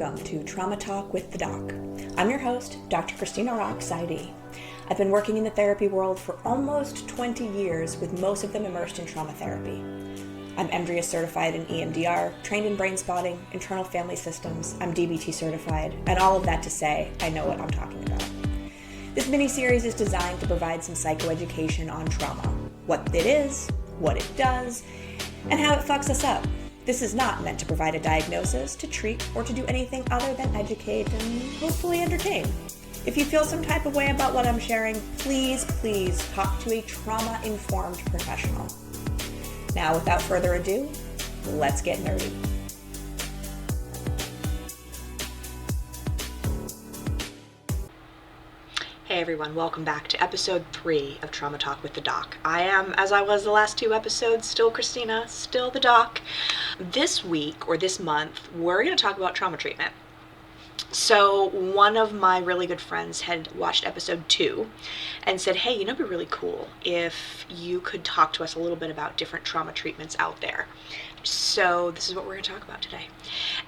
welcome to Trauma Talk with the Doc. I'm your host, Dr. Christina Rock, PsyD. I've been working in the therapy world for almost 20 years, with most of them immersed in trauma therapy. I'm MDRIA certified in EMDR, trained in brain spotting, internal family systems, I'm DBT certified, and all of that to say, I know what I'm talking about. This mini-series is designed to provide some psychoeducation on trauma, what it is, what it does, and how it fucks us up. This is not meant to provide a diagnosis, to treat, or to do anything other than educate and hopefully entertain. If you feel some type of way about what I'm sharing, please talk to a trauma-informed professional. Now, without further ado, let's get nerdy. Hey everyone, welcome back to episode 3 of Trauma Talk with the Doc. I am, as I was the last 2 episodes, still Christina, still the Doc. This week, or this month, we're going to talk about trauma treatment. So one of my really good friends had watched episode 2 and said, hey, it'd be really cool if you could talk to us a little bit about different trauma treatments out there. So this is what we're going to talk about today.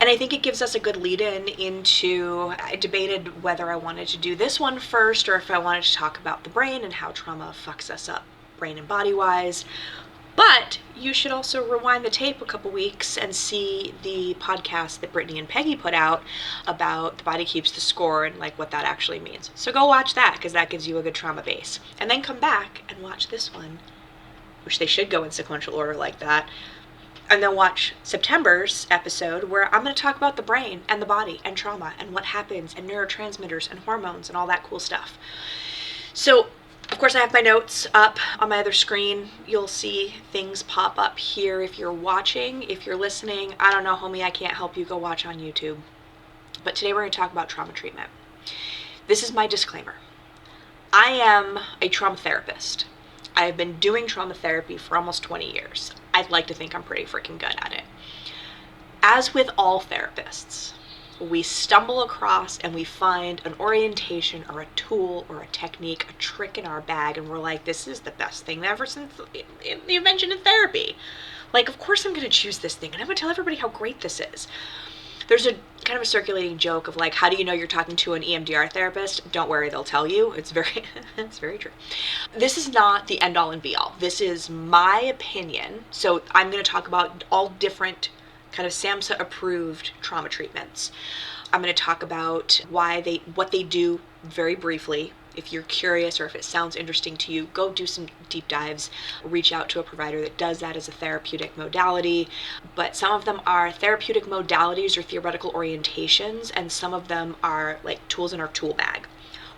And I think it gives us a good lead-in into, I debated whether I wanted to do this one first or if I wanted to talk about the brain and how trauma fucks us up brain and body-wise. But you should also rewind the tape a couple weeks and see the podcast that Brittany and Peggy put out about the body keeps the score and like what that actually means. So go watch that because that gives you a good trauma base. And then come back and watch this one, which they should go in sequential order like that. And then watch September's episode where I'm going to talk about the brain and the body and trauma and what happens and neurotransmitters and hormones and all that cool stuff. So, of course, I have my notes up on my other screen. You'll see things pop up here if you're watching. If you're listening, I don't know, homie, I can't help you. Go watch on YouTube. But today we're going to talk about trauma treatment. This is my disclaimer. I am a trauma therapist. I have been doing trauma therapy for almost 20 years. I'd like to think I'm pretty freaking good at it. As with all therapists, we stumble across and we find an orientation or a tool or a technique, a trick in our bag, and we're like, this is the best thing ever since the invention of therapy. Like, of course I'm going to choose this thing, and I'm going to tell everybody how great this is. There's a kind of a circulating joke of like, how do you know you're talking to an EMDR therapist? Don't worry, they'll tell you. It's very true. This is not the end all and be all. This is my opinion. So I'm going to talk about all different kind of SAMHSA approved trauma treatments. I'm going to talk about what they do very briefly. If you're curious or if it sounds interesting to you, go do some deep dives. Reach out to a provider that does that as a therapeutic modality. But some of them are therapeutic modalities or theoretical orientations, and some of them are like tools in our tool bag.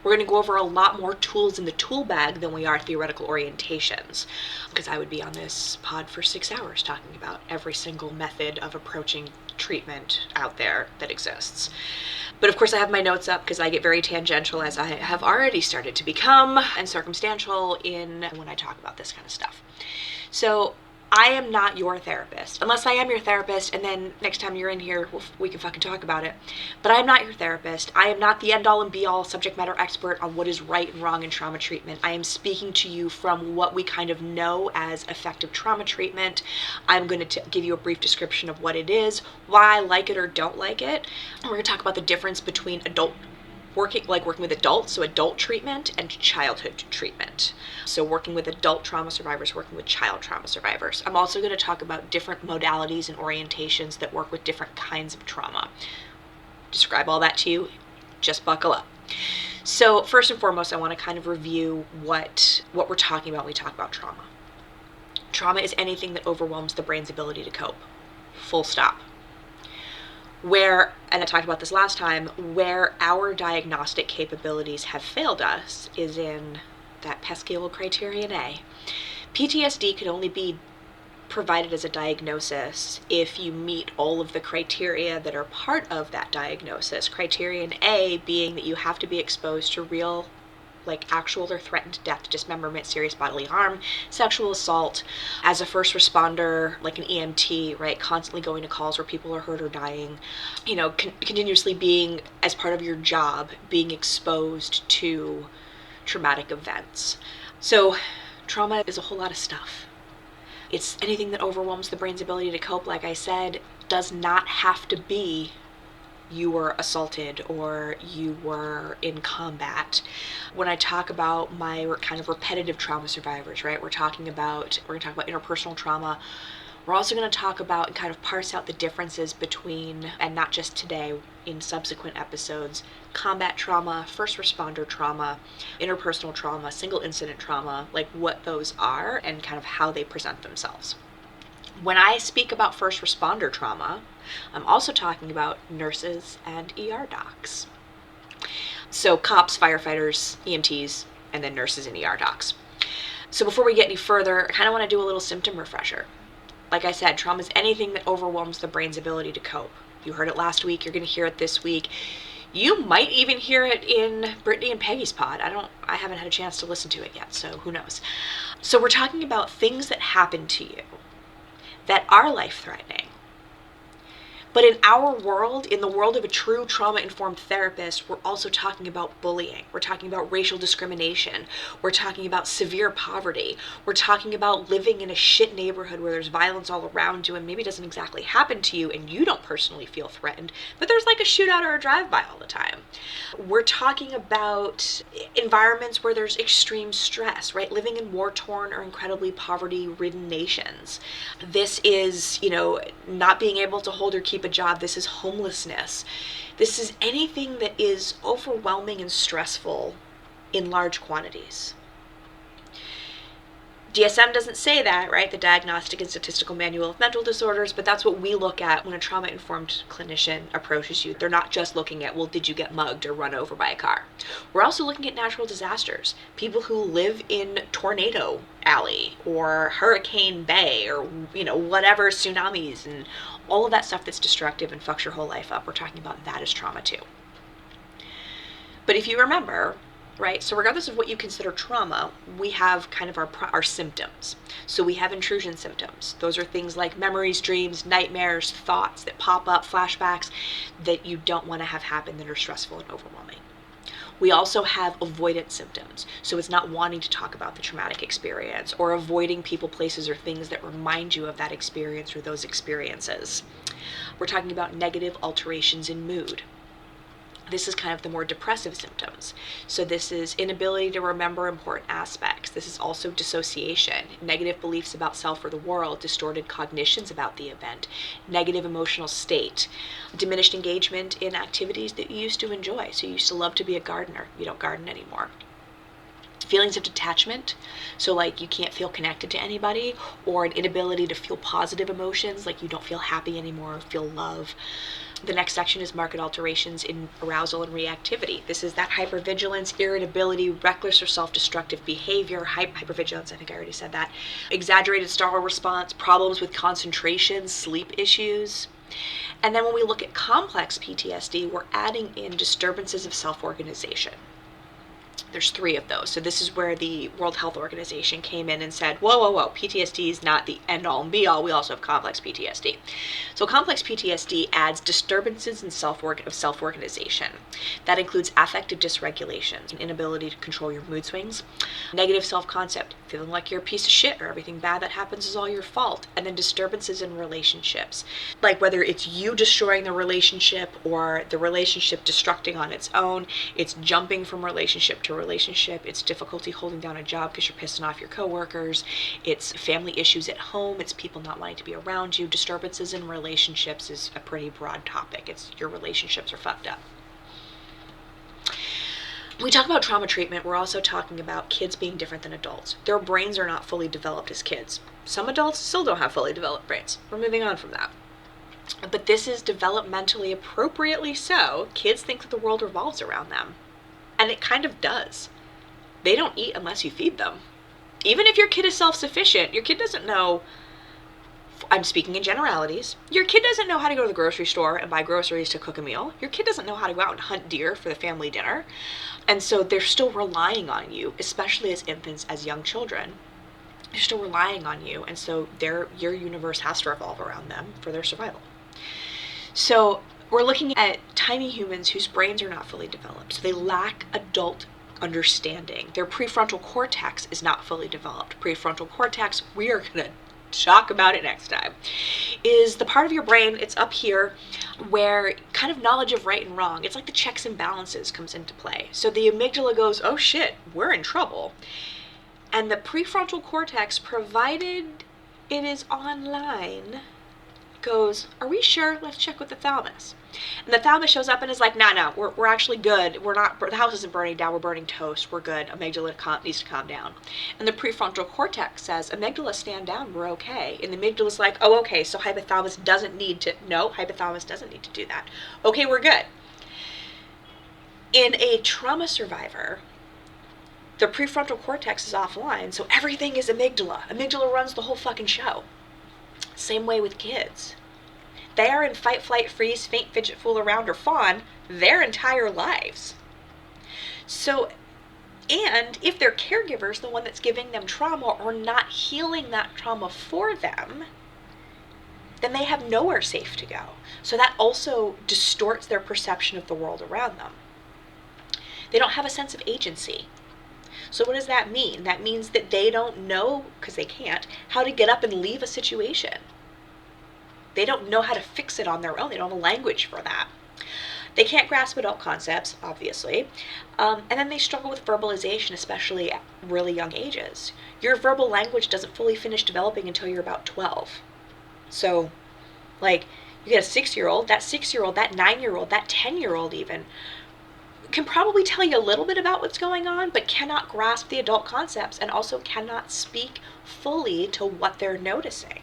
We're going to go over a lot more tools in the tool bag than we are theoretical orientations, because I would be on this pod for 6 hours talking about every single method of approaching treatment out there that exists. But of course I have my notes up because I get very tangential, as I have already started to become, and circumstantial in when I talk about this kind of stuff. So I am not your therapist, unless I am your therapist, and then next time you're in here, we can fucking talk about it. But I'm not your therapist. I am not the end-all and be-all subject matter expert on what is right and wrong in trauma treatment. I am speaking to you from what we kind of know as effective trauma treatment. I'm going to give you a brief description of what it is, why I like it or don't like it. And we're going to talk about the difference between working with adults, so adult treatment, and childhood treatment. So working with adult trauma survivors, working with child trauma survivors. I'm also going to talk about different modalities and orientations that work with different kinds of trauma. Describe all that to you, just buckle up. So first and foremost, I want to kind of review what we're talking about when we talk about trauma. Trauma is anything that overwhelms the brain's ability to cope. Full stop. And I talked about this last time, where our diagnostic capabilities have failed us is in that pesky little criterion A. PTSD could only be provided as a diagnosis if you meet all of the criteria that are part of that diagnosis. Criterion A being that you have to be exposed to real, like actual or threatened death, dismemberment, serious bodily harm, sexual assault, as a first responder, like an EMT, right, constantly going to calls where people are hurt or dying, continuously being, as part of your job, being exposed to traumatic events. So trauma is a whole lot of stuff. It's anything that overwhelms the brain's ability to cope, like I said, does not have to be you were assaulted or you were in combat. When I talk about my kind of repetitive trauma survivors, right, we're going to talk about interpersonal trauma. We're also going to talk about and kind of parse out the differences between, and not just today, in subsequent episodes, combat trauma, first responder trauma, interpersonal trauma, single incident trauma, like what those are and kind of how they present themselves. When I speak about first responder trauma, I'm also talking about nurses and ER docs. So cops, firefighters, EMTs, and then nurses and ER docs. So before we get any further, I kind of want to do a little symptom refresher. Like I said, trauma is anything that overwhelms the brain's ability to cope. You heard it last week, you're going to hear it this week. You might even hear it in Brittany and Peggy's pod. I haven't had a chance to listen to it yet, so who knows. So we're talking about things that happen to you that are life-threatening. But in our world, in the world of a true trauma-informed therapist, we're also talking about bullying. We're talking about racial discrimination. We're talking about severe poverty. We're talking about living in a shit neighborhood where there's violence all around you and maybe it doesn't exactly happen to you and you don't personally feel threatened, but there's like a shootout or a drive-by all the time. We're talking about environments where there's extreme stress, right? Living in war-torn or incredibly poverty-ridden nations. This is, not being able to hold or keep a job. This is homelessness. This is anything that is overwhelming and stressful in large quantities. DSM doesn't say that, right? The Diagnostic and Statistical Manual of Mental Disorders, but that's what we look at when a trauma-informed clinician approaches you. They're not just looking at, well, did you get mugged or run over by a car? We're also looking at natural disasters, people who live in Tornado Alley or Hurricane Bay or, whatever, tsunamis and all of that stuff that's destructive and fucks your whole life up. We're talking about that as trauma too. But if you remember, right, so regardless of what you consider trauma, we have kind of our symptoms. So we have intrusion symptoms. Those are things like memories, dreams, nightmares, thoughts that pop up, flashbacks that you don't want to have happen that are stressful and overwhelming. We also have avoidance symptoms. So it's not wanting to talk about the traumatic experience or avoiding people, places, or things that remind you of that experience or those experiences. We're talking about negative alterations in mood. This is kind of the more depressive symptoms. So this is inability to remember important aspects. This is also dissociation, negative beliefs about self or the world, distorted cognitions about the event, negative emotional state, diminished engagement in activities that you used to enjoy. So you used to love to be a gardener. You don't garden anymore. Feelings of detachment, so like you can't feel connected to anybody, or an inability to feel positive emotions, like you don't feel happy anymore, feel love. The next section is marked alterations in arousal and reactivity. This is that hypervigilance, irritability, reckless or self-destructive behavior, hypervigilance, I think I already said that, exaggerated startle response, problems with concentration, sleep issues. And then when we look at complex PTSD, we're adding in disturbances of self-organization. There's 3 of those. So this is where the World Health Organization came in and said, whoa, PTSD is not the end-all and be-all. We also have complex PTSD. So complex PTSD adds disturbances in self-organization. That includes affective dysregulation, an inability to control your mood swings, negative self-concept, feeling like you're a piece of shit or everything bad that happens is all your fault, and then disturbances in relationships, like whether it's you destroying the relationship or the relationship destructing on its own, it's jumping from relationship to relationship, it's difficulty holding down a job because you're pissing off your coworkers, it's family issues at home, it's people not wanting to be around you. Disturbances in relationships is a pretty broad topic. It's your relationships are fucked up. When we talk about trauma treatment, we're also talking about kids being different than adults. Their brains are not fully developed as kids. Some adults still don't have fully developed brains. We're moving on from that. But this is developmentally appropriately so. Kids think that the world revolves around them. And it kind of does. They don't eat unless you feed them. Even if your kid is self-sufficient, your kid doesn't know, I'm speaking in generalities, your kid doesn't know how to go to the grocery store and buy groceries to cook a meal. Your kid doesn't know how to go out and hunt deer for the family dinner. And so they're still relying on you, especially as infants, as young children. They're still relying on you, and so your universe has to revolve around them for their survival. So we're looking at tiny humans whose brains are not fully developed. So they lack adult understanding. Their prefrontal cortex is not fully developed. Prefrontal cortex, we are going to talk about it next time, is the part of your brain, it's up here, where kind of knowledge of right and wrong, it's like the checks and balances comes into play. So the amygdala goes, oh shit, we're in trouble. And the prefrontal cortex, provided it is online, goes, are we sure? Let's check with the thalamus. And the thalamus shows up and is like, no, we're actually good. We're not, the house isn't burning down, we're burning toast, we're good. Amygdala needs to calm down. And the prefrontal cortex says, amygdala, stand down, we're okay. And the amygdala's like, oh, okay, so hypothalamus doesn't need to do that. Okay, we're good. In a trauma survivor, the prefrontal cortex is offline, so everything is amygdala. Amygdala runs the whole fucking show. Same way with kids. They are in fight, flight, freeze, faint, fidget, fool around, or fawn their entire lives. So, and if their caregiver's the one that's giving them trauma or not healing that trauma for them, then they have nowhere safe to go. So that also distorts their perception of the world around them. They don't have a sense of agency. So what does that mean? That means that they don't know, because they can't, how to get up and leave a situation. They don't know how to fix it on their own. They don't have a language for that. They can't grasp adult concepts, obviously. And then they struggle with verbalization, especially at really young ages. Your verbal language doesn't fully finish developing until you're about 12. So, like, you get a 6-year-old, that 6-year-old, that 9-year-old, that 10-year-old even, can probably tell you a little bit about what's going on, but cannot grasp the adult concepts and also cannot speak fully to what they're noticing.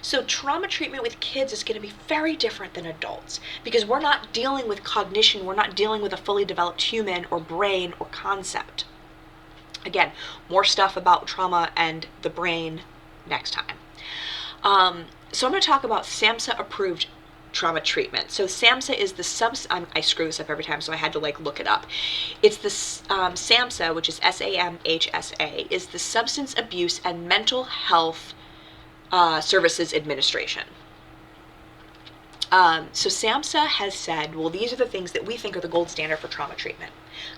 So trauma treatment with kids is going to be very different than adults, because we're not dealing with cognition, we're not dealing with a fully developed human or brain or concept. Again, more stuff about trauma and the brain next time. So I'm going to talk about SAMHSA approved trauma treatment. So SAMHSA is the I screw this up every time, so I had to look it up. It's the SAMHSA, which is SAMHSA, is the Substance Abuse and Mental Health Services Administration. So SAMHSA has said, well, these are the things that we think are the gold standard for trauma treatment.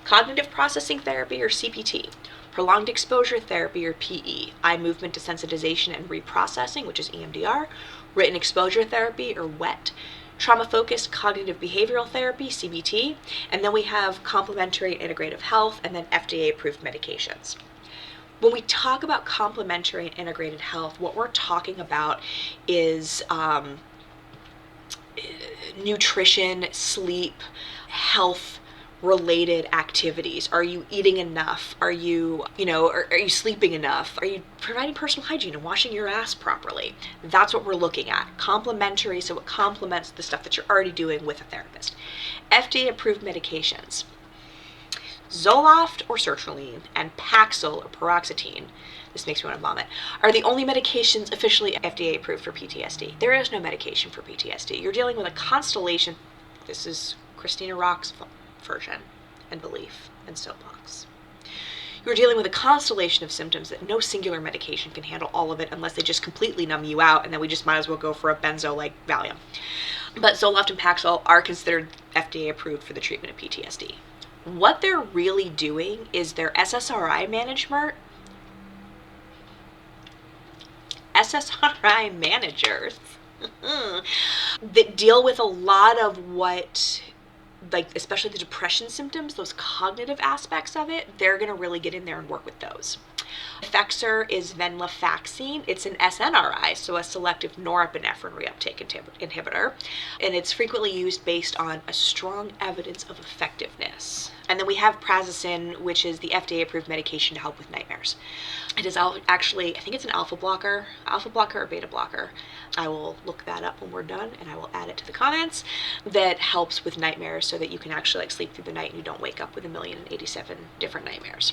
Cognitive processing therapy, or CPT, prolonged exposure therapy, or PE, eye movement desensitization and reprocessing, which is EMDR, written exposure therapy, or WET, trauma-focused cognitive behavioral therapy, CBT, and then we have complementary and integrative health, and then FDA-approved medications. When we talk about complementary and integrated health, what we're talking about is nutrition, sleep, health related activities. Are you eating enough? Are you sleeping enough? Are you providing personal hygiene and washing your ass properly? That's what we're looking at. Complementary, so it complements the stuff that you're already doing with a therapist. FDA approved medications. Zoloft or sertraline and Paxil or paroxetine, this makes me want to vomit, are the only medications officially FDA approved for PTSD. There is no medication for PTSD. You're dealing with a constellation. This is Christina Rock's version and belief and soapbox. You're dealing with a constellation of symptoms that no singular medication can handle all of it unless they just completely numb you out, and then we just might as well go for a benzo like Valium. But Zoloft and Paxil are considered FDA approved for the treatment of PTSD. What they're really doing is their SSRI managers that deal with a lot of what, especially the depression symptoms, those cognitive aspects of it, they're going to really get in there and work with those. Effexor is venlafaxine. It's an SNRI, so a selective norepinephrine reuptake inhibitor, and it's frequently used based on a strong evidence of effectiveness. And then we have prazosin, which is the FDA-approved medication to help with nightmares. It is actually, I think it's an alpha blocker or beta blocker. I will look that up when we're done, and I will add it to the comments. That helps with nightmares so that you can actually sleep through the night and you don't wake up with 1,087 different nightmares.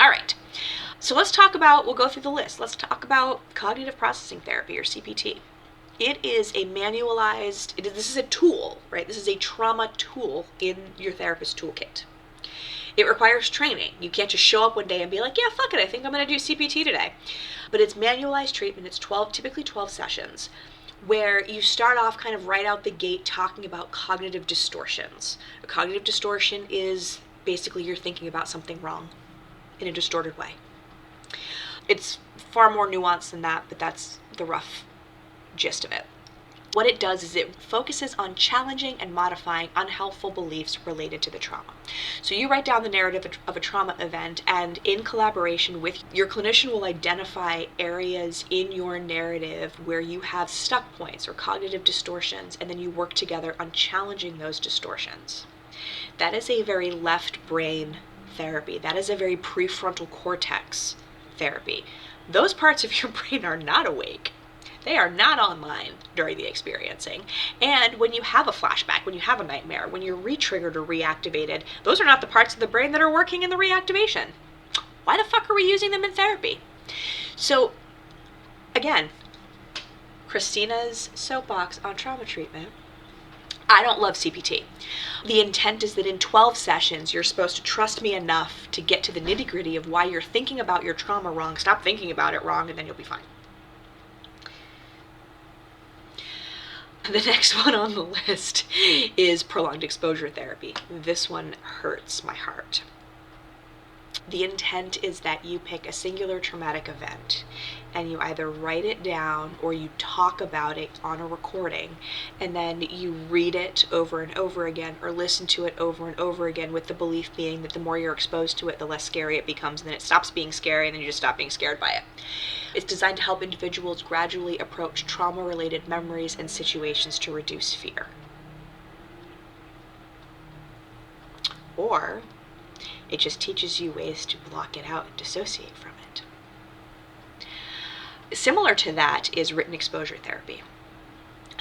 All right, so we'll go through the list. Let's talk about cognitive processing therapy, or CPT. It is a this is a tool, right? This is a trauma tool in your therapist toolkit. It requires training. You can't just show up one day and be like, yeah, fuck it, I think I'm going to do CPT today. But it's manualized treatment. It's typically 12 sessions, where you start off kind of right out the gate talking about cognitive distortions. A cognitive distortion is basically you're thinking about something wrong in a distorted way. It's far more nuanced than that, but that's the rough gist of it. What it does is it focuses on challenging and modifying unhelpful beliefs related to the trauma. So you write down the narrative of a trauma event, and in collaboration with your clinician will identify areas in your narrative where you have stuck points or cognitive distortions, and then you work together on challenging those distortions. That is a very left brain therapy. That is a very prefrontal cortex therapy. Those parts of your brain are not awake. They are not online during the experiencing. And when you have a flashback, when you have a nightmare, when you're re-triggered or reactivated, those are not the parts of the brain that are working in the reactivation. Why the fuck are we using them in therapy? So, again, Christina's soapbox on trauma treatment. I don't love CPT. The intent is that in 12 sessions, you're supposed to trust me enough to get to the nitty-gritty of why you're thinking about your trauma wrong. Stop thinking about it wrong, and then you'll be fine. The next one on the list is prolonged exposure therapy. This one hurts my heart. The intent is that you pick a singular traumatic event and you either write it down or you talk about it on a recording, and then you read it over and over again or listen to it over and over again, with the belief being that the more you're exposed to it, the less scary it becomes, and then it stops being scary and then you just stop being scared by it. It's designed to help individuals gradually approach trauma-related memories and situations to reduce fear. Or it just teaches you ways to block it out and dissociate from it. Similar to that is written exposure therapy.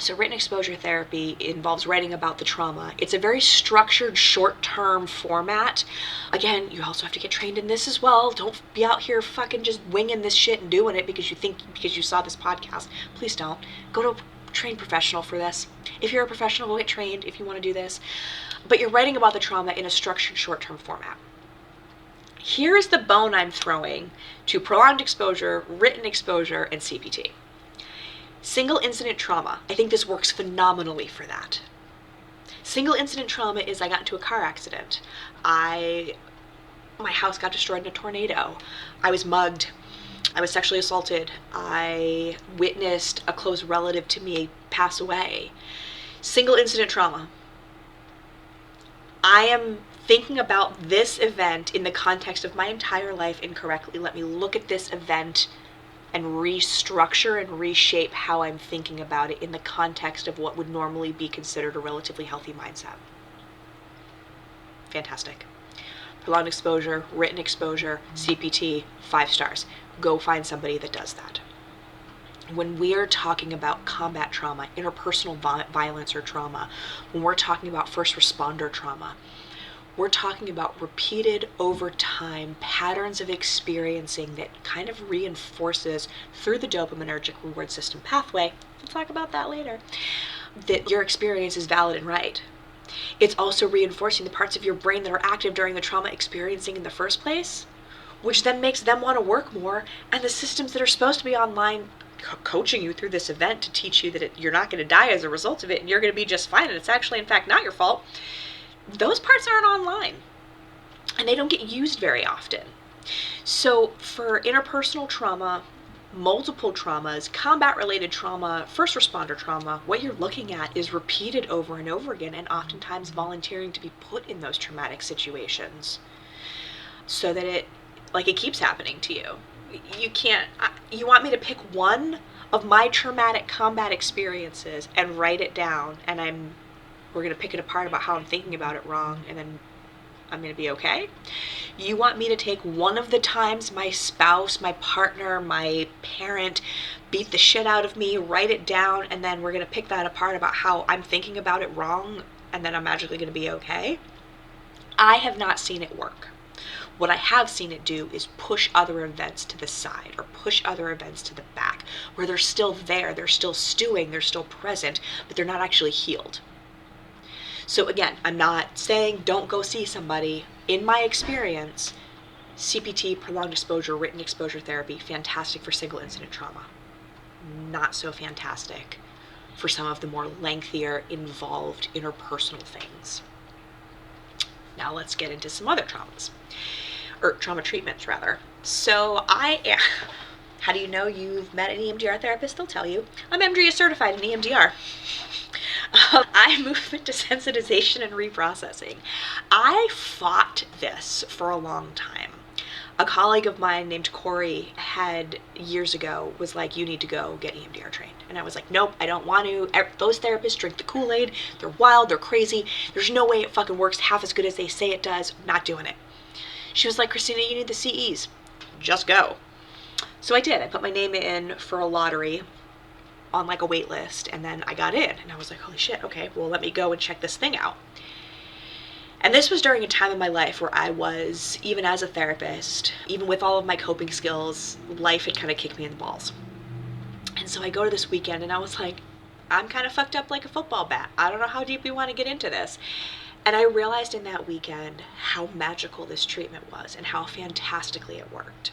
So written exposure therapy involves writing about the trauma. It's a very structured, short-term format. Again, you also have to get trained in this as well. Don't be out here fucking just winging this shit and doing it because you saw this podcast. Please don't. Go to a trained professional for this. If you're a professional, go get trained if you want to do this. But you're writing about the trauma in a structured, short-term format. Here's the bone I'm throwing to prolonged exposure, written exposure, and CPT. Single incident trauma. I think this works phenomenally for that. Single incident trauma is I got into a car accident. My house got destroyed in a tornado. I was mugged. I was sexually assaulted. I witnessed a close relative to me pass away. Single incident trauma. I am thinking about this event in the context of my entire life incorrectly. Let me look at this event and restructure and reshape how I'm thinking about it in the context of what would normally be considered a relatively healthy mindset. Fantastic. Prolonged exposure, written exposure, CPT, 5 stars. Go find somebody that does that. When we are talking about combat trauma, interpersonal violence or trauma, when we're talking about first responder trauma, we're talking about repeated over time patterns of experiencing that kind of reinforces through the dopaminergic reward system pathway, we'll talk about that later, that your experience is valid and right. It's also reinforcing the parts of your brain that are active during the trauma experiencing in the first place, which then makes them want to work more, and the systems that are supposed to be online coaching you through this event to teach you that you're not going to die as a result of it and you're going to be just fine and it's actually in fact not your fault, those parts aren't online and they don't get used very often. So for interpersonal trauma, multiple traumas, combat related trauma, first responder trauma, what you're looking at is repeated over and over again, and oftentimes volunteering to be put in those traumatic situations so that it keeps happening to you. You want me to pick one of my traumatic combat experiences and write it down, and we're going to pick it apart about how I'm thinking about it wrong, and then I'm going to be okay? You want me to take one of the times my spouse, my partner, my parent beat the shit out of me, write it down, and then we're going to pick that apart about how I'm thinking about it wrong, and then I'm magically going to be okay? I have not seen it work. What I have seen it do is push other events to the side or push other events to the back, where they're still there, they're still stewing, they're still present, but they're not actually healed. So again, I'm not saying don't go see somebody. In my experience, CPT, prolonged exposure, written exposure therapy, fantastic for single incident trauma. Not so fantastic for some of the more lengthier, involved interpersonal things. Now let's get into some other traumas, or trauma treatments rather. So How do you know you've met an EMDR therapist? They'll tell you. I'm MDR certified in EMDR. Eye movement desensitization and reprocessing. I fought this for a long time. A colleague of mine named Corey had years ago was like, you need to go get EMDR trained. And I was like, nope, I don't want to. Those therapists drink the Kool-Aid. They're wild. They're crazy. There's no way it fucking works half as good as they say it does. Not doing it. She was like, Christina, you need the CEs. Just go. So I did. I put my name in for a lottery on like a wait list, and then I got in, and I was like, holy shit, okay, well, let me go and check this thing out. And this was during a time in my life where I was, even as a therapist, even with all of my coping skills, life had kind of kicked me in the balls. And so I go to this weekend, and I was like, I'm kind of fucked up like a football bat. I don't know how deep we want to get into this. And I realized in that weekend how magical this treatment was and how fantastically it worked.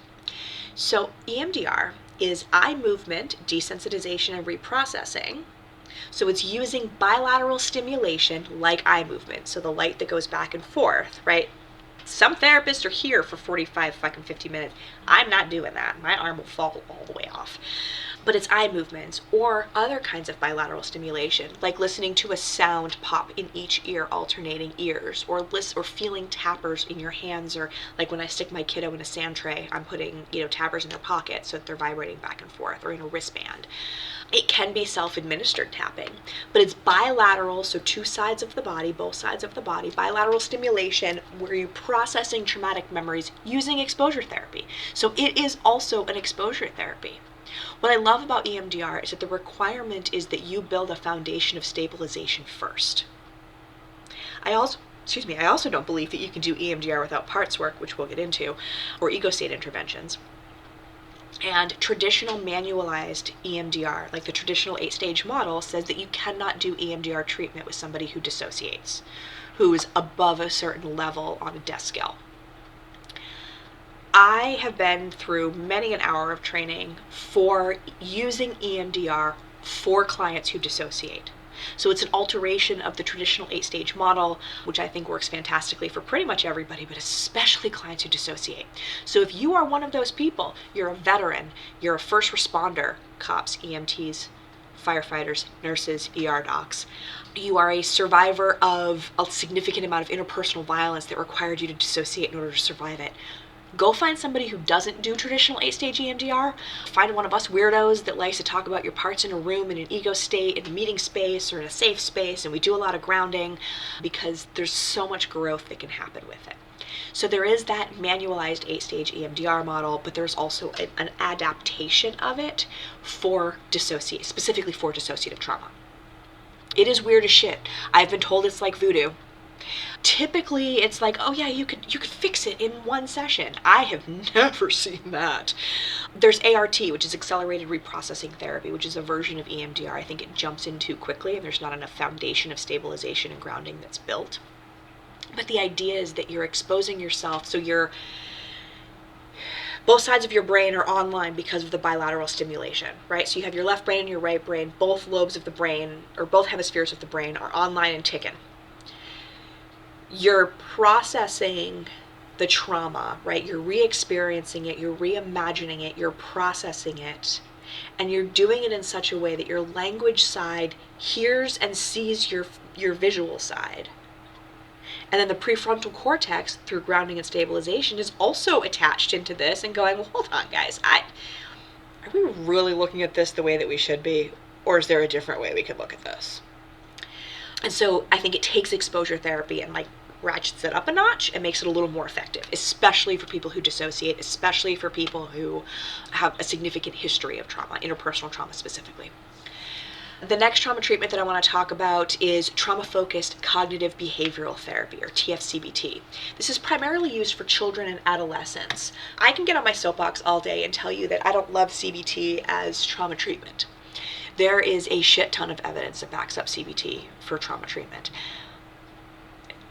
So EMDR is eye movement desensitization and reprocessing. So it's using bilateral stimulation like eye movement, so the light that goes back and forth, right? Some therapists are here for 45 fucking 50 minutes. I'm not doing that. My arm will fall all the way off. But it's eye movements or other kinds of bilateral stimulation, like listening to a sound pop in each ear, alternating ears, or feeling tappers in your hands, or like when I stick my kiddo in a sand tray, I'm putting, tappers in their pocket so that they're vibrating back and forth, or in a wristband. It can be self-administered tapping, but it's bilateral, so two sides of the body, both sides of the body, bilateral stimulation where you're processing traumatic memories using exposure therapy. So it is also an exposure therapy. What I love about EMDR is that the requirement is that you build a foundation of stabilization first. I also don't believe that you can do EMDR without parts work, which we'll get into, or ego state interventions. And traditional manualized EMDR, like the traditional 8-stage model, says that you cannot do EMDR treatment with somebody who dissociates, who is above a certain level on a death scale. I have been through many an hour of training for using EMDR for clients who dissociate. So it's an alteration of the traditional 8-stage model, which I think works fantastically for pretty much everybody, but especially clients who dissociate. So if you are one of those people, you're a veteran, you're a first responder, cops, EMTs, firefighters, nurses, ER docs, you are a survivor of a significant amount of interpersonal violence that required you to dissociate in order to survive it, go find somebody who doesn't do traditional 8-stage EMDR. Find one of us weirdos that likes to talk about your parts in a room in an ego state, in a meeting space, or in a safe space, and we do a lot of grounding because there's so much growth that can happen with it. So there is that manualized 8-stage EMDR model, but there's also an adaptation of it for specifically for dissociative trauma. It is weird as shit. I've been told it's like voodoo. Typically, it's like, oh yeah, you could fix it in one session. I have never seen that. There's ART, which is accelerated reprocessing therapy, which is a version of EMDR. I think it jumps in too quickly, and there's not enough foundation of stabilization and grounding that's built. But the idea is that you're exposing yourself, so both sides of your brain are online because of the bilateral stimulation, right? So you have your left brain and your right brain, both lobes of the brain, or both hemispheres of the brain are online and ticking. You're processing the trauma, right? You're re-experiencing it, you're reimagining it, you're processing it, and you're doing it in such a way that your language side hears and sees your visual side. And then the prefrontal cortex, through grounding and stabilization, is also attached into this and going, well, hold on, guys, are we really looking at this the way that we should be? Or is there a different way we could look at this? And so I think it takes exposure therapy and ratchets it up a notch and makes it a little more effective, especially for people who dissociate, especially for people who have a significant history of trauma, interpersonal trauma specifically. The next trauma treatment that I want to talk about is trauma-focused cognitive behavioral therapy, or TFCBT. This is primarily used for children and adolescents. I can get on my soapbox all day and tell you that I don't love CBT as trauma treatment. There is a shit ton of evidence that backs up CBT for trauma treatment.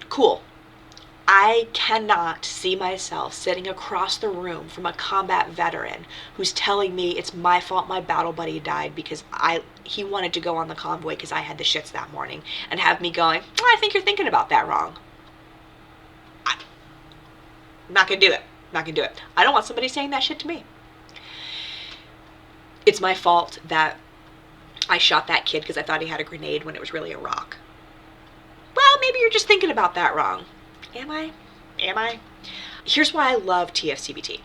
Cool. I cannot see myself sitting across the room from a combat veteran who's telling me it's my fault my battle buddy died because he wanted to go on the convoy because I had the shits that morning, and have me going, well, I think you're thinking about that wrong. I'm not going to do it. I don't want somebody saying that shit to me. it's my fault that I shot that kid because I thought he had a grenade when it was really a rock. Well, maybe you're just thinking about that wrong. Am I? Am I? Here's why I love TFCBT.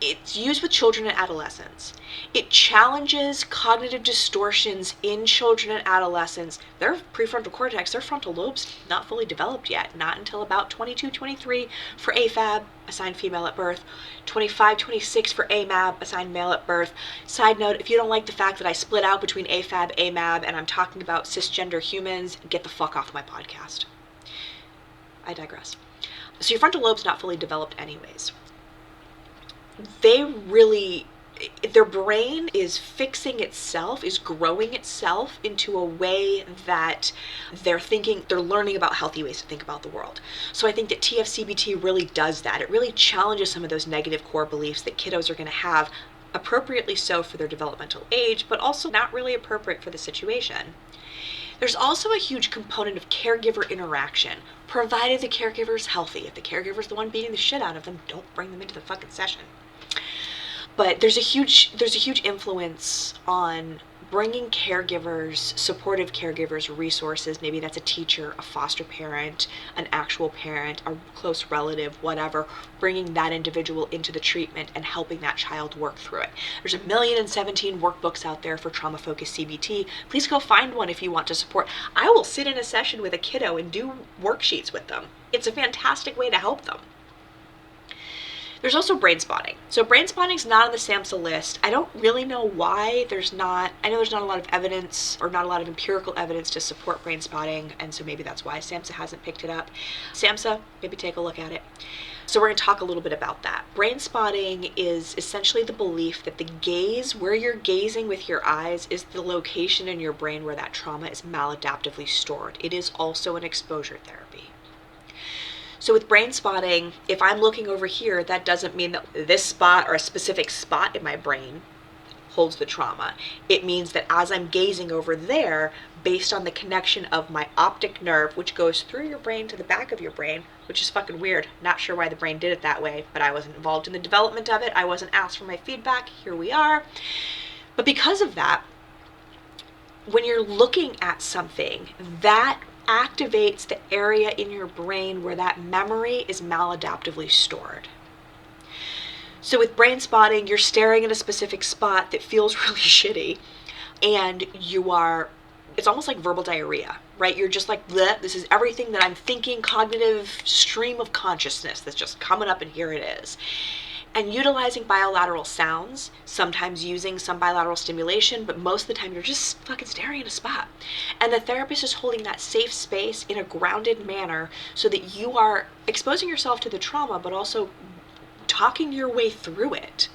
It's used with children and adolescents. It challenges cognitive distortions in children and adolescents. Their prefrontal cortex, their frontal lobes, not fully developed yet. Not until about 22, 23 for AFAB, assigned female at birth. 25, 26 for AMAB, assigned male at birth. Side note, if you don't like the fact that I split out between AFAB, AMAB, and I'm talking about cisgender humans, get the fuck off my podcast. I digress. So your frontal lobe's not fully developed anyways. Their brain is fixing itself, is growing itself into a way that they're learning about healthy ways to think about the world. So I think that TFCBT really does that. It really challenges some of those negative core beliefs that kiddos are going to have, appropriately so for their developmental age, but also not really appropriate for the situation. There's also a huge component of caregiver interaction, provided the caregiver is healthy. If the caregiver's the one beating the shit out of them, don't bring them into the fucking session. But there's a huge influence on bringing caregivers, supportive caregivers, resources. Maybe that's a teacher, a foster parent, an actual parent, a close relative, whatever, bringing that individual into the treatment and helping that child work through it. There's 1,017 workbooks out there for trauma-focused CBT. Please go find one if you want to support. I will sit in a session with a kiddo and do worksheets with them. It's a fantastic way to help them. There's also brain spotting. So brain spotting is not on the SAMHSA list. I don't really know why there's not. I know there's not a lot of evidence or not a lot of empirical evidence to support brain spotting, and so maybe that's why SAMHSA hasn't picked it up. SAMHSA, maybe take a look at it. So we're going to talk a little bit about that. Brain spotting is essentially the belief that the gaze, where you're gazing with your eyes, is the location in your brain where that trauma is maladaptively stored. It is also an exposure therapy. So with brain spotting, if I'm looking over here, that doesn't mean that this spot or a specific spot in my brain holds the trauma. It means that as I'm gazing over there, based on the connection of my optic nerve, which goes through your brain to the back of your brain, which is fucking weird. Not sure why the brain did it that way, but I wasn't involved in the development of it. I wasn't asked for my feedback. Here we are. But because of that, when you're looking at something, that activates the area in your brain where that memory is maladaptively stored. So with brain spotting, you're staring at a specific spot that feels really shitty, and it's almost like verbal diarrhea, right? You're just like, bleh, this is everything that I'm thinking, cognitive stream of consciousness that's just coming up, and here it is. And utilizing bilateral sounds, sometimes using some bilateral stimulation, but most of the time you're just fucking staring at a spot. And the therapist is holding that safe space in a grounded manner so that you are exposing yourself to the trauma, but also talking your way through it.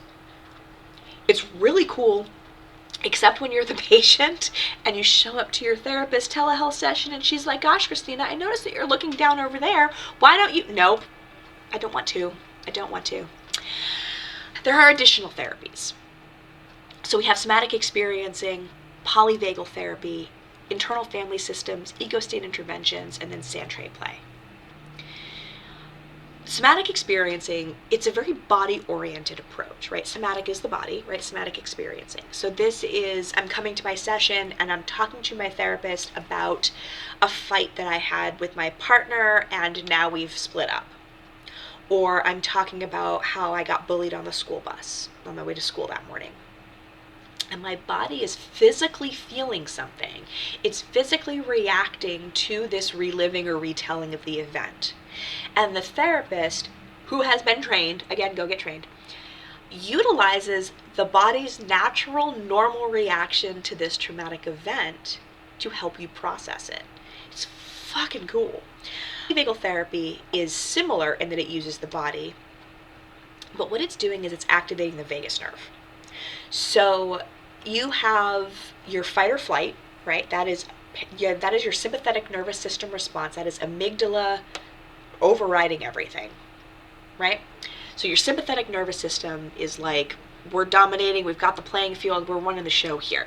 It's really cool, except when you're the patient and you show up to your therapist telehealth session and she's like, gosh, Christina, I noticed that you're looking down over there. Why don't you? Nope, I don't want to. There are additional therapies. So we have somatic experiencing, polyvagal therapy, internal family systems, ego state interventions, and then Santre play. Somatic experiencing, it's a very body-oriented approach, right? Somatic is the body, right? Somatic experiencing. So this is, I'm coming to my session and I'm talking to my therapist about a fight that I had with my partner and now we've split up. Or I'm talking about how I got bullied on the school bus on my way to school that morning. And my body is physically feeling something. It's physically reacting to this reliving or retelling of the event. And the therapist, who has been trained, again, go get trained, utilizes the body's natural, normal reaction to this traumatic event to help you process it. It's fucking cool. Polyvagal therapy is similar in that it uses the body, but what it's doing is it's activating the vagus nerve. So you have your fight or flight, right? That is your sympathetic nervous system response. That is amygdala overriding everything, right? So your sympathetic nervous system is like, we're dominating, we've got the playing field, we're running the show here.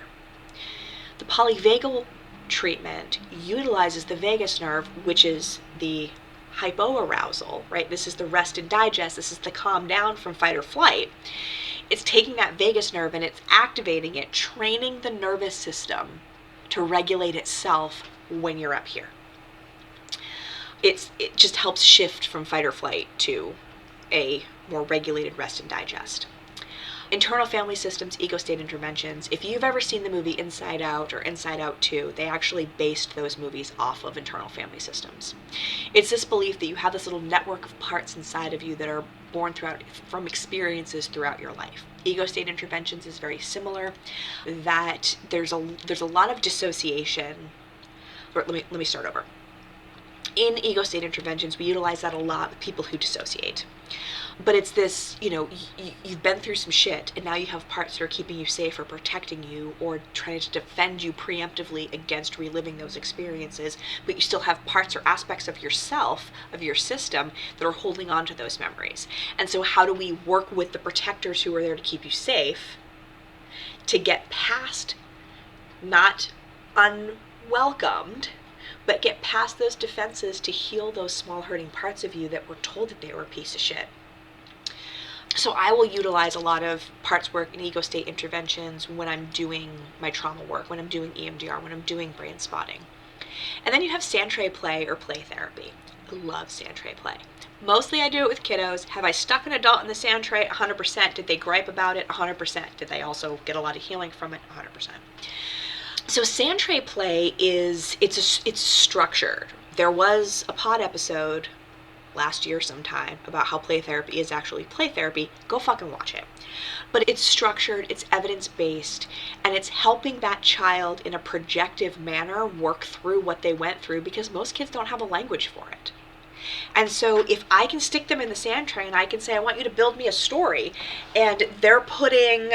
The polyvagal treatment utilizes the vagus nerve, which is the hypoarousal, right? This is the rest and digest. This is the calm down from fight or flight. It's taking that vagus nerve and it's activating it, training the nervous system to regulate itself when you're up here. It just helps shift from fight or flight to a more regulated rest and digest. Internal family systems, ego state interventions. If you've ever seen the movie Inside Out or Inside Out 2, they actually based those movies off of internal family systems. It's this belief that you have this little network of parts inside of you that are born from experiences throughout your life. Ego state interventions is very similar, that there's a lot of dissociation. Or let me start over. In ego state interventions, we utilize that a lot with people who dissociate. But it's this, you've been through some shit, and now you have parts that are keeping you safe or protecting you or trying to defend you preemptively against reliving those experiences, but you still have parts or aspects of yourself, of your system, that are holding on to those memories. And so how do we work with the protectors who are there to keep you safe to get past, not unwelcomed, but get past those defenses to heal those small hurting parts of you that were told that they were a piece of shit? So I will utilize a lot of parts work and ego state interventions when I'm doing my trauma work, when I'm doing EMDR, when I'm doing brain spotting. And then you have sand tray play or play therapy. I love sand tray play. Mostly I do it with kiddos. Have I stuck an adult in the sand tray? 100%. Did they gripe about it? 100%. Did they also get a lot of healing from it? 100%. So sand tray play it's structured. There was a pod episode last year sometime about how play therapy is actually play therapy. Go fucking watch it. But it's structured, it's evidence-based, and it's helping that child in a projective manner work through what they went through, because most kids don't have a language for it. And so if I can stick them in the sand tray and I can say, I want you to build me a story, and they're putting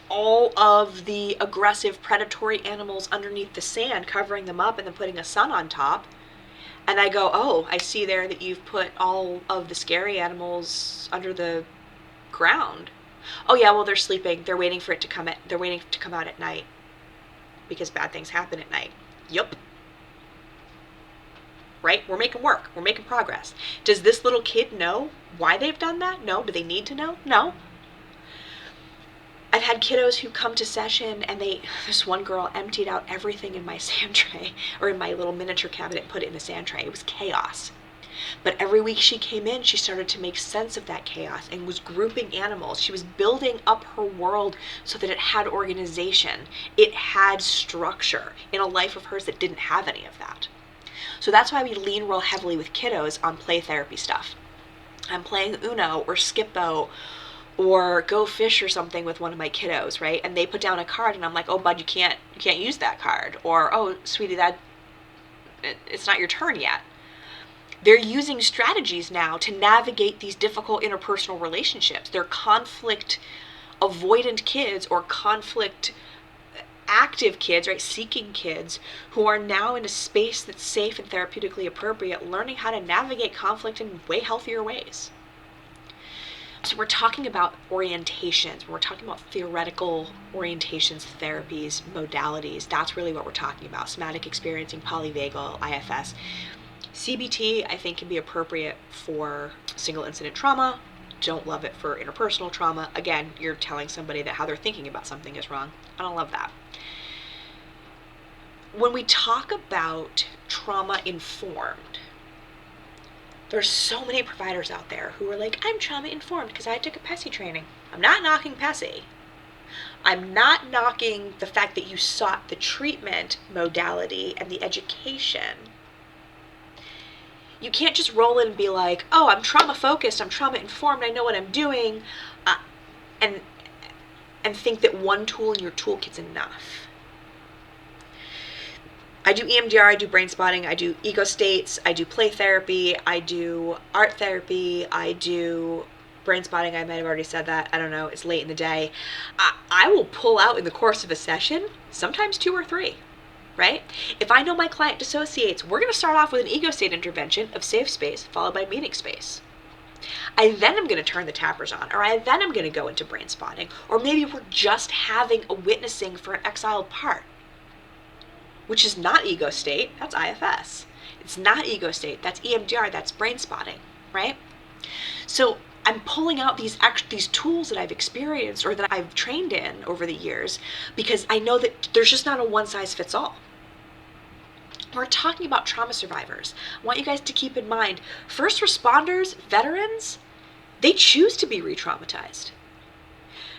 all of the aggressive predatory animals underneath the sand, covering them up, and then putting a sun on top, and I go, oh, I see there that you've put all of the scary animals under the ground. Oh yeah, well, they're sleeping. They're waiting for it to come. They're waiting to come out at night because bad things happen at night. Yup. Right? We're making work. We're making progress. Does this little kid know why they've done that? No. Do they need to know? No. I've had kiddos who come to session and this one girl emptied out everything in my sand tray, or in my little miniature cabinet, and put it in the sand tray. It was chaos. But every week she came in, she started to make sense of that chaos and was grouping animals. She was building up her world so that it had organization. It had structure in a life of hers that didn't have any of that. So that's why we lean real heavily with kiddos on play therapy stuff. I'm playing Uno or Skip-Bo or Go Fish or something with one of my kiddos, right? And they put down a card and I'm like, oh, bud, you can't use that card. Or, oh, sweetie, it's not your turn yet. They're using strategies now to navigate these difficult interpersonal relationships. They're conflict avoidant kids or conflict active kids, right? Seeking kids who are now in a space that's safe and therapeutically appropriate, learning how to navigate conflict in way healthier ways. So we're talking about orientations. We're talking about theoretical orientations, therapies, modalities. That's really what we're talking about. Somatic experiencing, polyvagal, IFS. CBT, I think, can be appropriate for single incident trauma. Don't love it for interpersonal trauma. Again, you're telling somebody that how they're thinking about something is wrong. I don't love that. When we talk about trauma-informed, there's so many providers out there who are like, I'm trauma-informed because I took a PESI training. I'm not knocking PESI. I'm not knocking the fact that you sought the treatment modality and the education. You can't just roll in and be like, oh, I'm trauma-focused, I'm trauma-informed, I know what I'm doing, and think that one tool in your toolkit's enough. I do EMDR, I do brain spotting, I do ego states, I do play therapy, I do art therapy, I do brain spotting. I might have already said that. I don't know. It's late in the day. I will pull out in the course of a session, sometimes 2 or 3, right? If I know my client dissociates, we're going to start off with an ego state intervention of safe space followed by meeting space. I then am going to turn the tappers on, or I then am going to go into brain spotting, or maybe we're just having a witnessing for an exiled part, which is not ego state, that's IFS. It's not ego state, that's EMDR, that's brain spotting, right? So I'm pulling out these tools that I've experienced or that I've trained in over the years because I know that there's just not a one size fits all. We're talking about trauma survivors. I want you guys to keep in mind, first responders, veterans, they choose to be re-traumatized.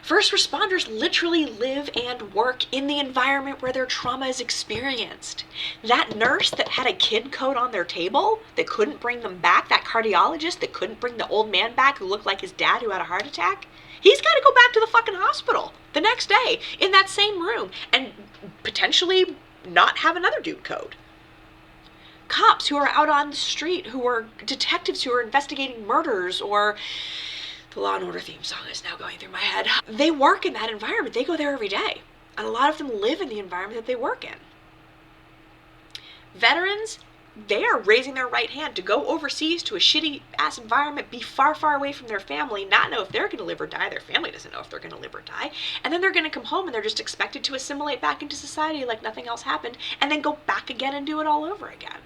First responders literally live and work in the environment where their trauma is experienced. That nurse that had a kid coat on their table that couldn't bring them back, that cardiologist that couldn't bring the old man back who looked like his dad who had a heart attack, he's got to go back to the fucking hospital the next day in that same room and potentially not have another dude coat. Cops who are out on the street, who are detectives who are investigating murders, or the Law and Order theme song is now going through my head. They work in that environment. They go there every day. And a lot of them live in the environment that they work in. Veterans, they are raising their right hand to go overseas to a shitty ass environment, be far, far away from their family, not know if they're going to live or die. Their family doesn't know if they're going to live or die. And then they're going to come home and they're just expected to assimilate back into society like nothing else happened, and then go back again and do it all over again.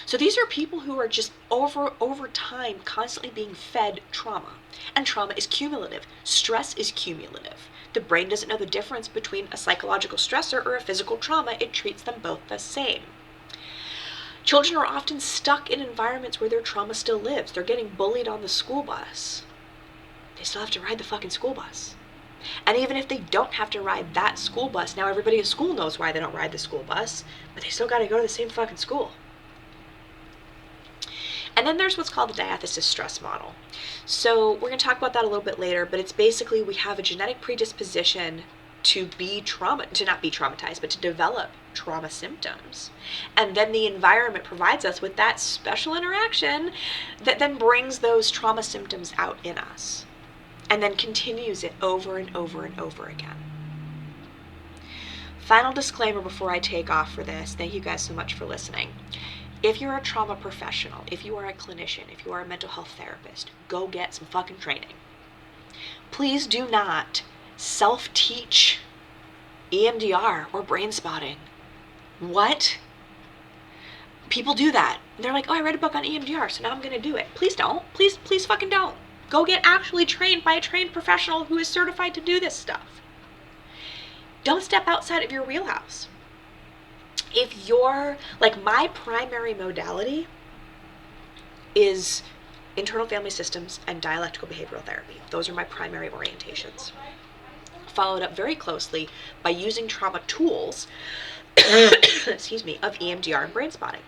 So these are people who are just over time constantly being fed trauma. And trauma is cumulative. Stress is cumulative. The brain doesn't know the difference between a psychological stressor or a physical trauma. It treats them both the same. Children are often stuck in environments where their trauma still lives. They're getting bullied on the school bus. They still have to ride the fucking school bus. And even if they don't have to ride that school bus, now everybody in school knows why they don't ride the school bus, but they still got to go to the same fucking school. And then there's what's called the diathesis stress model. So we're going to talk about that a little bit later, but it's basically we have a genetic predisposition to not be traumatized, but to develop trauma symptoms. And then the environment provides us with that special interaction that then brings those trauma symptoms out in us and then continues it over and over and over again. Final disclaimer before I take off for this. Thank you guys so much for listening. If you're a trauma professional, if you are a clinician, if you are a mental health therapist, go get some fucking training. Please do not self-teach EMDR or brain spotting. What? People do that. They're like, oh, I read a book on EMDR, so now I'm going to do it. Please don't. Please fucking don't. Go get actually trained by a trained professional who is certified to do this stuff. Don't step outside of your wheelhouse. If you're, like, my primary modality is internal family systems and dialectical behavioral therapy. Those are my primary orientations. Followed up very closely by using trauma tools, excuse me, of EMDR and brain spotting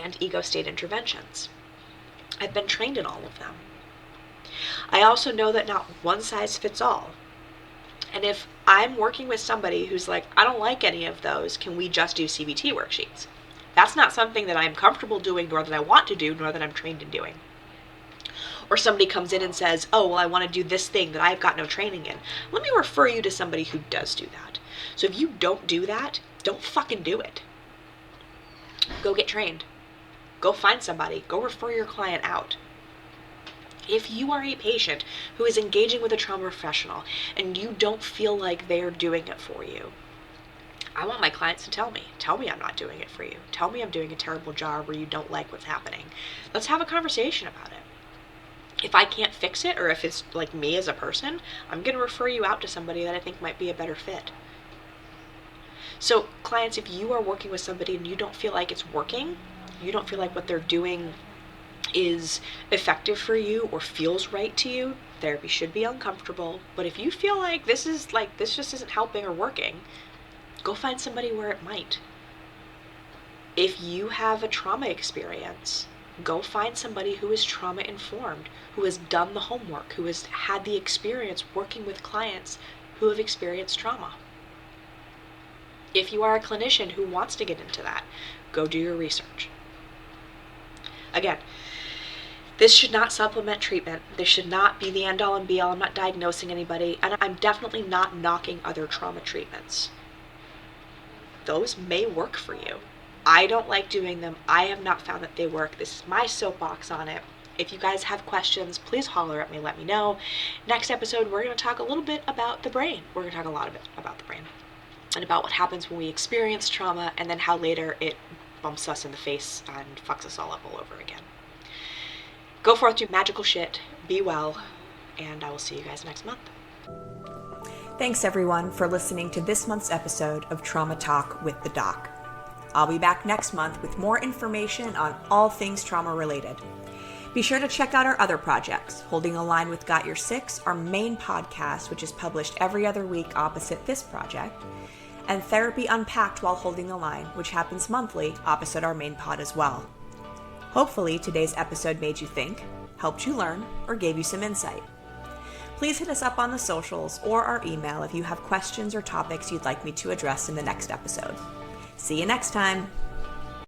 and ego state interventions. I've been trained in all of them. I also know that not one size fits all. And if I'm working with somebody who's like, I don't like any of those, can we just do CBT worksheets? That's not something that I'm comfortable doing, nor that I want to do, nor that I'm trained in doing. Or somebody comes in and says, oh, well, I want to do this thing that I've got no training in. Let me refer you to somebody who does do that. So if you don't do that, don't fucking do it. Go get trained. Go find somebody. Go refer your client out. If you are a patient who is engaging with a trauma professional and you don't feel like they're doing it for you, I want my clients to tell me. Tell me I'm not doing it for you. Tell me I'm doing a terrible job or you don't like what's happening. Let's have a conversation about it. If I can't fix it, or if it's like me as a person, I'm going to refer you out to somebody that I think might be a better fit. So clients, if you are working with somebody and you don't feel like it's working, you don't feel like what they're doing is effective for you or feels right to you, therapy should be uncomfortable. But if you feel like this just isn't helping or working, go find somebody where it might. If you have a trauma experience, go find somebody who is trauma informed, who has done the homework, who has had the experience working with clients who have experienced trauma. If you are a clinician who wants to get into that, go do your research. Again, this should not supplement treatment. This should not be the end-all and be-all. I'm not diagnosing anybody, and I'm definitely not knocking other trauma treatments. Those may work for you. I don't like doing them. I have not found that they work. This is my soapbox on it. If you guys have questions, please holler at me, let me know. Next episode, we're going to talk a little bit about the brain. We're going to talk a lot about the brain and about what happens when we experience trauma and then how later it bumps us in the face and fucks us all up all over again. Go forth, do magical shit, be well, and I will see you guys next month. Thanks everyone for listening to this month's episode of Trauma Talk with the Doc. I'll be back next month with more information on all things trauma related. Be sure to check out our other projects, Holding a Line with Got Your Six, our main podcast, which is published every other week opposite this project, and Therapy Unpacked While Holding the Line, which happens monthly opposite our main pod as well. Hopefully today's episode made you think, helped you learn, or gave you some insight. Please hit us up on the socials or our email if you have questions or topics you'd like me to address in the next episode. See you next time.